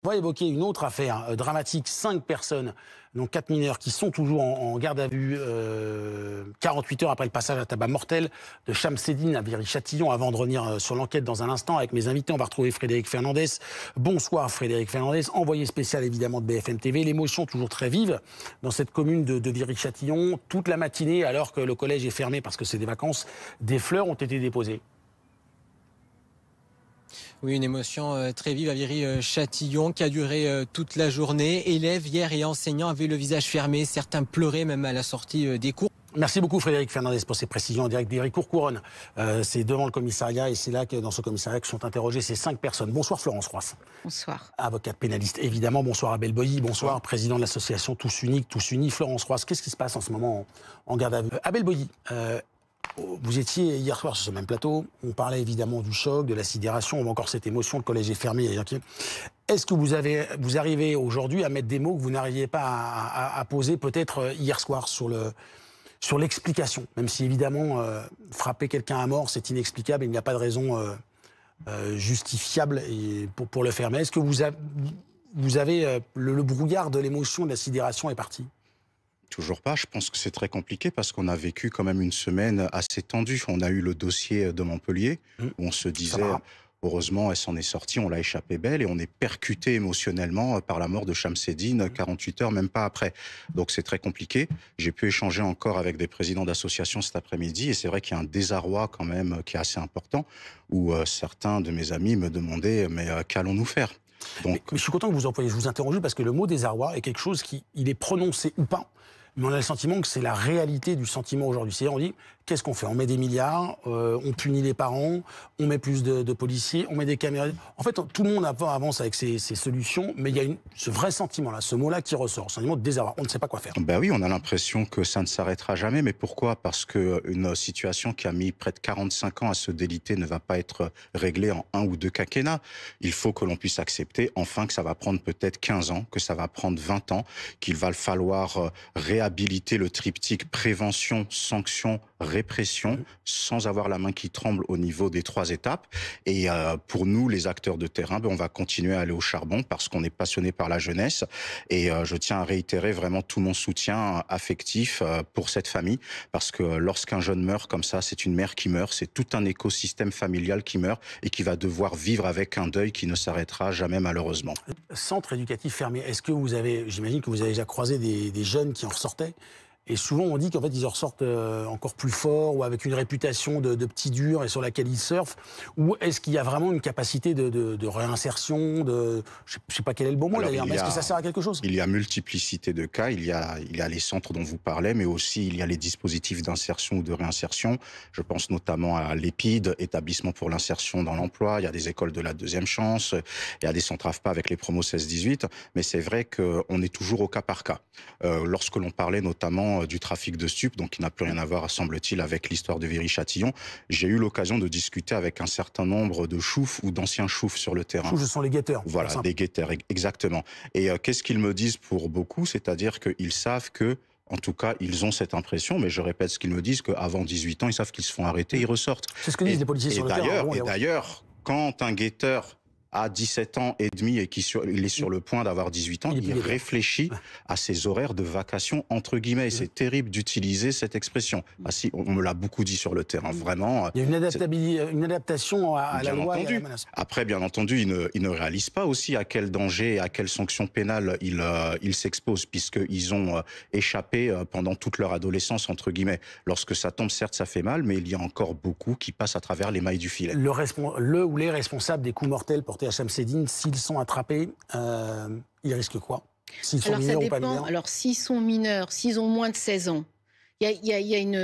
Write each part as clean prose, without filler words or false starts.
On va évoquer une autre affaire dramatique. 5 personnes, donc 4 mineurs, qui sont toujours en garde à vue 48 heures après le passage à tabac mortel de Chamseddine à Viry-Châtillon. Avant de revenir sur l'enquête dans un instant, avec mes invités, on va retrouver Frédéric Fernandez. Bonsoir Frédéric Fernandez, envoyé spécial évidemment de BFM TV. L'émotion toujours très vive dans cette commune de Viry-Châtillon. Toute la matinée, alors que le collège est fermé parce que c'est des vacances, des fleurs ont été déposées. Oui, une émotion très vive à Viry-Châtillon qui a duré toute la journée. Élèves hier et enseignants avaient le visage fermé, certains pleuraient même à la sortie des cours. Merci beaucoup Frédéric Fernandez pour ces précisions en direct d'Héricourt-Couronne. C'est devant le commissariat et c'est là que dans ce commissariat que sont interrogées ces 5 personnes. Bonsoir Florence Roisse. Bonsoir. Avocate pénaliste évidemment. Bonsoir Abel Boilly. Bonsoir président de l'association Tous Uniques, Tous Unis. Florence Roisse, qu'est-ce qui se passe en ce moment en garde à vue? Abel Boilly, vous étiez hier soir sur ce même plateau, on parlait évidemment du choc, de la sidération, on voit encore cette émotion, le collège est fermé. Est-ce que vous arrivez aujourd'hui à mettre des mots que vous n'arriviez pas à poser peut-être hier soir sur l'explication, même si évidemment frapper quelqu'un à mort c'est inexplicable, il n'y a pas de raison justifiable pour le faire. Mais est-ce que vous avez le brouillard de l'émotion, de la sidération est parti? Toujours pas. Je pense que c'est très compliqué parce qu'on a vécu quand même une semaine assez tendue. On a eu le dossier de Montpellier où on se disait, heureusement, elle s'en est sortie, on l'a échappé belle et on est percuté émotionnellement par la mort de Chamseddine 48 heures, même pas après. Donc c'est très compliqué. J'ai pu échanger encore avec des présidents d'associations cet après-midi et c'est vrai qu'il y a un désarroi quand même qui est assez important où certains de mes amis me demandaient mais qu'allons-nous faire? Donc... mais je suis content que vous employiez, je vous interroge parce que le mot désarroi est quelque chose qui, il est prononcé ou pas, mais on a le sentiment que c'est la réalité du sentiment aujourd'hui. C'est-à-dire on dit, qu'est-ce qu'on fait? On met des milliards, on punit les parents, on met plus de policiers, on met des caméras. En fait, tout le monde avance avec ses solutions, mais il y a ce vrai sentiment-là, ce mot-là qui ressort, un sentiment de désarroi. On ne sait pas quoi faire. Ben oui, on a l'impression que ça ne s'arrêtera jamais. Mais pourquoi? Parce qu'une situation qui a mis près de 45 ans à se déliter ne va pas être réglée en 1 ou 2 quinquennats. Il faut que l'on puisse accepter enfin que ça va prendre peut-être 15 ans, que ça va prendre 20 ans, qu'il va falloir réhabiliter le triptyque prévention, sanction, répression, sans avoir la main qui tremble au niveau des 3 étapes. Et pour nous, les acteurs de terrain, on va continuer à aller au charbon parce qu'on est passionné par la jeunesse. Et je tiens à réitérer vraiment tout mon soutien affectif pour cette famille, parce que lorsqu'un jeune meurt comme ça, c'est une mère qui meurt, c'est tout un écosystème familial qui meurt et qui va devoir vivre avec un deuil qui ne s'arrêtera jamais malheureusement. Centre éducatif fermé, est-ce que vous avez, j'imagine que vous avez déjà croisé des jeunes qui en ressortaient? Et souvent, on dit qu'en fait, ils en ressortent encore plus forts ou avec une réputation de petits durs et sur laquelle ils surfent. Ou est-ce qu'il y a vraiment une capacité de réinsertion, je ne sais pas quel est le bon mot d'ailleurs, mais est-ce que ça sert à quelque chose? Il y a multiplicité de cas. Il y a les centres dont vous parlez, mais aussi il y a les dispositifs d'insertion ou de réinsertion. Je pense notamment à l'EPID, établissement pour l'insertion dans l'emploi. Il y a des écoles de la deuxième chance. Il y a des centres AFPA avec les promos 16-18. Mais c'est vrai qu'on est toujours au cas par cas. Lorsque l'on parlait notamment du trafic de stupes, donc qui n'a plus rien à voir, semble-t-il, avec l'histoire de Viry-Châtillon. J'ai eu l'occasion de discuter avec un certain nombre de choufs ou d'anciens choufs sur le terrain. Choufs, ce sont les guetteurs. Voilà, des guetteurs, exactement. Et qu'est-ce qu'ils me disent pour beaucoup? C'est-à-dire qu'ils savent que, en tout cas, ils ont cette impression, mais je répète ce qu'ils me disent, qu'avant 18 ans, ils savent qu'ils se font arrêter, ils ressortent. C'est ce que disent les policiers sur le terrain. Et d'ailleurs, quand un guetteur à 17 ans et demi et il est sur le point d'avoir 18 ans, il réfléchit à ses horaires de vacation, entre guillemets. C'est terrible d'utiliser cette expression. Ah si, on me l'a beaucoup dit sur le terrain, vraiment. Il y a une adaptation à la loi et à la menace. Après, bien entendu, ils ne réalisent pas aussi à quel danger et à quelle sanction pénale ils s'exposent, puisqu'ils ont échappé pendant toute leur adolescence, entre guillemets. Lorsque ça tombe, certes, ça fait mal, mais il y a encore beaucoup qui passent à travers les mailles du filet. Le ou les responsables des coups mortels portés à Chamseddine, s'ils sont attrapés, ils risquent quoi? S'ils sont mineurs ou pas mineurs? Alors, s'ils sont mineurs, s'ils ont moins de 16 ans, il y a une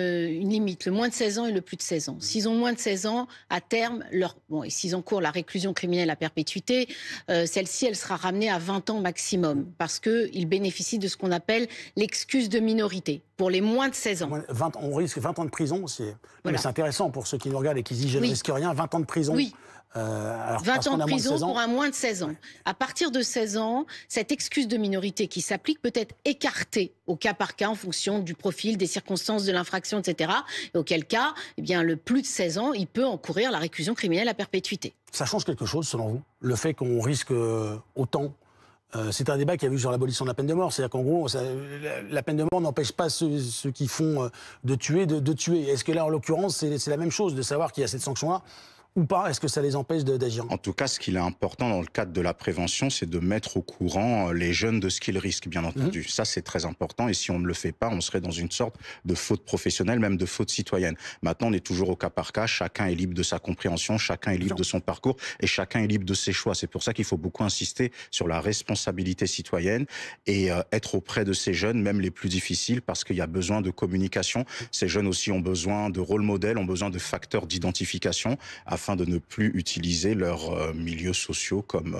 limite, le moins de 16 ans et le plus de 16 ans. S'ils ont moins de 16 ans, à terme, et s'ils encourent la réclusion criminelle à perpétuité, celle-ci, elle sera ramenée à 20 ans maximum, parce qu'ils bénéficient de ce qu'on appelle l'excuse de minorité, pour les moins de 16 ans. On risque 20 ans de prison, voilà. C'est intéressant pour ceux qui nous regardent et qui disent « je ne risque rien », 20 ans de prison. Oui. 20 ans de prison pour un moins de 16 ans. Ouais. À partir de 16 ans, cette excuse de minorité qui s'applique peut être écartée au cas par cas en fonction du profil, des circonstances de l'infraction, etc. Et auquel cas, eh bien, le plus de 16 ans, il peut encourir la réclusion criminelle à perpétuité. Ça change quelque chose selon vous? Le fait qu'on risque autant C'est un débat qui a vu sur l'abolition de la peine de mort. C'est-à-dire qu'en gros, la peine de mort n'empêche pas ceux qui font de tuer de tuer. Est-ce que là, en l'occurrence, c'est la même chose de savoir qu'il y a cette sanction-là ou pas? Est-ce que ça les empêche d'agir? En tout cas, ce qu'il est important dans le cadre de la prévention, c'est de mettre au courant les jeunes de ce qu'ils risquent, bien entendu. Ça, c'est très important. Et si on ne le fait pas, on serait dans une sorte de faute professionnelle, même de faute citoyenne. Maintenant, on est toujours au cas par cas. Chacun est libre de sa compréhension, chacun est libre de son parcours et chacun est libre de ses choix. C'est pour ça qu'il faut beaucoup insister sur la responsabilité citoyenne et être auprès de ces jeunes, même les plus difficiles, parce qu'il y a besoin de communication. Ces jeunes aussi ont besoin de rôle modèle, ont besoin de facteurs d'identification afin de ne plus utiliser leurs milieux sociaux comme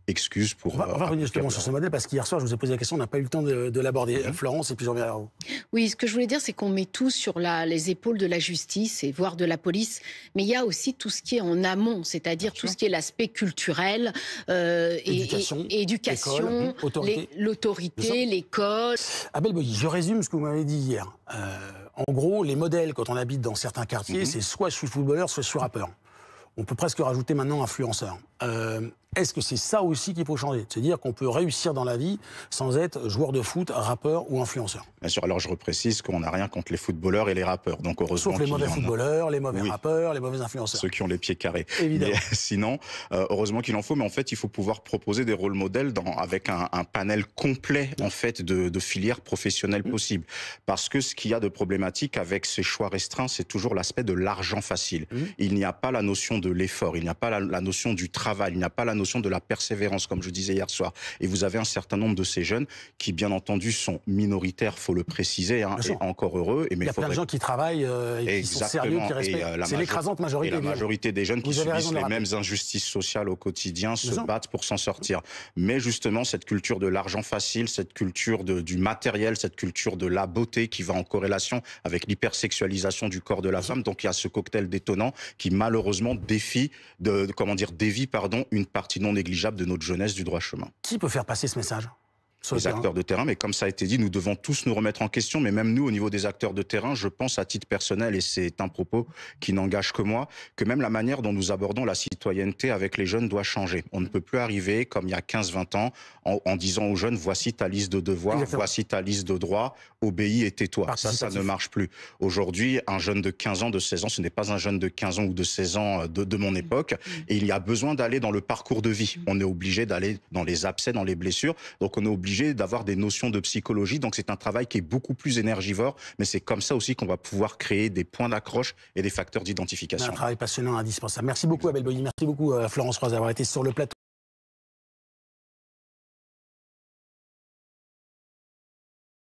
excuse pour... On va revenir justement sur ce modèle, parce qu'hier soir, je vous ai posé la question, on n'a pas eu le temps de l'aborder. Florence, et puis j'en reviens à vous. Oui, ce que je voulais dire, c'est qu'on met tout sur les épaules de la justice, et voire de la police, mais il y a aussi tout ce qui est en amont, c'est-à-dire tout ce qui est l'aspect culturel, éducation, l'autorité, l'école. Abel Boilly, je résume ce que vous m'avez dit hier. En gros, les modèles, quand on habite dans certains quartiers, c'est soit je suis footballeur, soit je suis rappeur. On peut presque rajouter maintenant influenceur. Est-ce que c'est ça aussi qu'il faut changer? C'est-à-dire qu'on peut réussir dans la vie sans être joueur de foot, rappeur ou influenceur? Bien sûr, alors je reprécise qu'on n'a rien contre les footballeurs et les rappeurs. Donc heureusement, sauf les mauvais footballeurs, les mauvais rappeurs, les mauvais influenceurs. Ceux qui ont les pieds carrés. Évidemment. Mais sinon, heureusement qu'il en faut, mais en fait, il faut pouvoir proposer des rôles modèles avec un panel complet en fait de filières professionnelles possibles. Parce que ce qu'il y a de problématique avec ces choix restreints, c'est toujours l'aspect de l'argent facile. Il n'y a pas la notion de l'effort, il n'y a pas la notion du travail, il n'y a pas la notion de la persévérance, comme je disais hier soir. Et vous avez un certain nombre de ces jeunes qui, bien entendu, sont minoritaires, faut le préciser, hein, et encore heureux. Il y a plein de gens qui travaillent et qui sont sérieux, qui respectent. C'est l'écrasante majorité. Et la majorité des jeunes qui subissent les mêmes injustices sociales au quotidien se battent pour s'en sortir. Mais justement, cette culture de l'argent facile, cette culture du matériel, cette culture de la beauté qui va en corrélation avec l'hypersexualisation du corps de la femme. Donc il y a ce cocktail détonnant qui malheureusement dévie une partie non négligeable de notre jeunesse du droit chemin. Qui peut faire passer ce message? Les acteurs de terrain, mais comme ça a été dit, nous devons tous nous remettre en question, mais même nous, au niveau des acteurs de terrain, je pense à titre personnel, et c'est un propos qui n'engage que moi, que même la manière dont nous abordons la citoyenneté avec les jeunes doit changer. On ne peut plus arriver, comme il y a 15-20 ans, en disant aux jeunes, voici ta liste de devoirs, voici ta liste de droits, obéis et tais-toi. Ça ne marche plus. Aujourd'hui, un jeune de 15 ans, de 16 ans, ce n'est pas un jeune de 15 ans ou de 16 ans de mon époque, et il y a besoin d'aller dans le parcours de vie. On est obligé d'aller dans les abcès, dans les blessures, donc on est obligé d'avoir des notions de psychologie, donc c'est un travail qui est beaucoup plus énergivore, mais c'est comme ça aussi qu'on va pouvoir créer des points d'accroche et des facteurs d'identification. Un travail passionnant, indispensable. Merci beaucoup Abel Boilly, merci beaucoup Florence Roise d'avoir été sur le plateau.